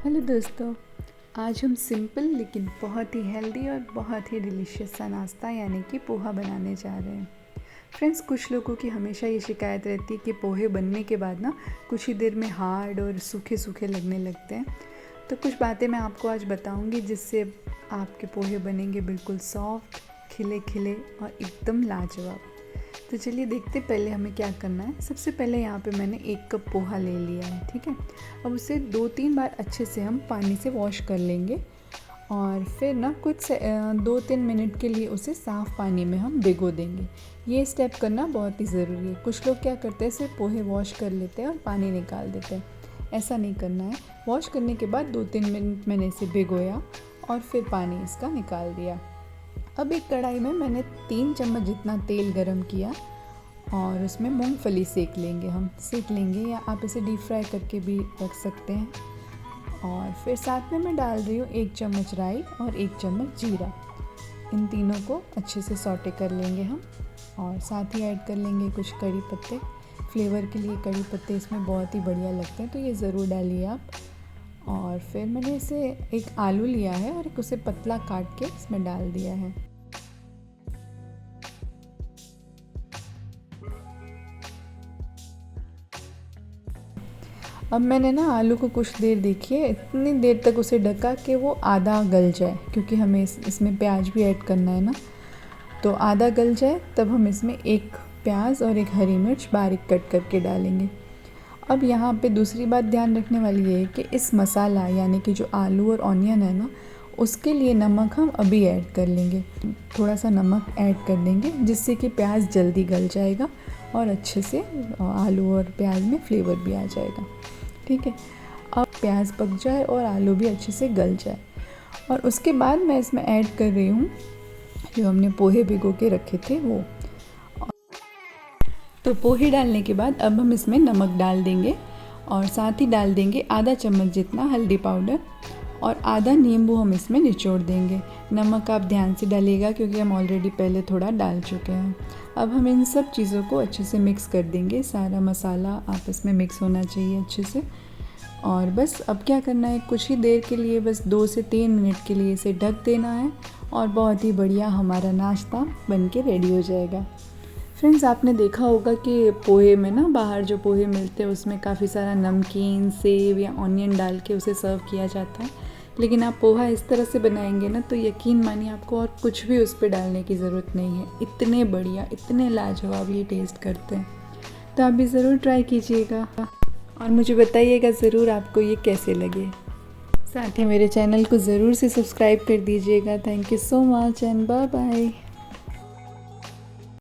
Hello दोस्तों, आज हम सिंपल लेकिन बहुत ही हेल्दी और बहुत ही डिलीशियस सा नाश्ता यानी कि पोहा बनाने जा रहे हैं। फ्रेंड्स, कुछ लोगों की हमेशा ये शिकायत रहती है कि पोहे बनने के बाद ना कुछ ही देर में हार्ड और सूखे सूखे लगने लगते हैं। तो कुछ बातें मैं आपको आज बताऊंगी जिससे आपके पोहे बनेंगे बिल्कुल सॉफ्ट, खिले खिले और एकदम लाजवाब। तो चलिए देखते पहले हमें क्या करना है। सबसे पहले यहाँ पे मैंने 1 कप पोहा ले लिया है, ठीक है। अब उसे 2-3 बार अच्छे से हम पानी से वॉश कर लेंगे और फिर ना कुछ 2-3 मिनट के लिए उसे साफ़ पानी में हम भिगो देंगे। ये स्टेप करना बहुत ही ज़रूरी है। कुछ लोग क्या करते हैं, सिर्फ पोहे वॉश कर लेते हैं और पानी निकाल देते हैं। ऐसा नहीं करना है। वॉश करने के बाद 2-3 मिनट मैंने इसे भिगोया और फिर पानी इसका निकाल दिया। अब एक कढ़ाई में मैंने 3 चम्मच जितना तेल गरम किया और उसमें मूंगफली सेक लेंगे या आप इसे डीप फ्राई करके भी रख सकते हैं। और फिर साथ में मैं डाल रही हूँ 1 चम्मच राई और 1 चम्मच जीरा। इन तीनों को अच्छे से सौटे कर लेंगे हम और साथ ही ऐड कर लेंगे कुछ कड़ी पत्ते। फ्लेवर के लिए कड़ी पत्ते इसमें बहुत ही बढ़िया लगते हैं, तो ये ज़रूर डालिए आप। और फिर मैंने इसे एक आलू लिया है और उसे पतला काट के इसमें डाल दिया है। अब मैंने ना आलू को कुछ देर, देखिए इतनी देर तक उसे ढका कि वो आधा गल जाए, क्योंकि हमें इसमें प्याज भी ऐड करना है ना। तो आधा गल जाए तब हम इसमें 1 प्याज और 1 हरी मिर्च बारीक कट करके डालेंगे। अब यहाँ पे दूसरी बात ध्यान रखने वाली है कि इस मसाला यानी कि जो आलू और ऑनियन है ना, उसके लिए नमक हम अभी ऐड कर लेंगे। थोड़ा सा नमक ऐड कर देंगे जिससे कि प्याज जल्दी गल जाएगा और अच्छे से आलू और प्याज में फ्लेवर भी आ जाएगा, ठीक है। अब प्याज पक जाए और आलू भी अच्छे से गल जाए और उसके बाद मैं इसमें ऐड कर रही हूँ जो हमने पोहे भिगो के रखे थे वो। तो पोहे डालने के बाद अब हम इसमें नमक डाल देंगे और साथ ही डाल देंगे आधा चम्मच जितना हल्दी पाउडर और आधा नींबू हम इसमें निचोड़ देंगे। नमक आप ध्यान से डालिएगा क्योंकि हम ऑलरेडी पहले थोड़ा डाल चुके हैं। अब हम इन सब चीज़ों को अच्छे से मिक्स कर देंगे। सारा मसाला आपस में मिक्स होना चाहिए अच्छे से। और बस अब क्या करना है, कुछ ही देर के लिए, बस 2 से 3 मिनट के लिए इसे ढक देना है और बहुत ही बढ़िया हमारा नाश्ता बन के रेडी हो जाएगा। फ्रेंड्स, आपने देखा होगा कि पोहे में ना, बाहर जो पोहे मिलते हैं उसमें काफ़ी सारा नमकीन, सेव या ऑनियन डाल के उसे सर्व किया जाता है। लेकिन आप पोहा इस तरह से बनाएंगे ना तो यकीन मानिए आपको और कुछ भी उस पर डालने की ज़रूरत नहीं है। इतने बढ़िया, इतने लाजवाब ये टेस्ट करते हैं। तो आप भी ज़रूर ट्राई कीजिएगा और मुझे बताइएगा ज़रूर आपको ये कैसे लगे। साथ ही मेरे चैनल को ज़रूर से सब्सक्राइब कर दीजिएगा। Thank you so much and bye bye.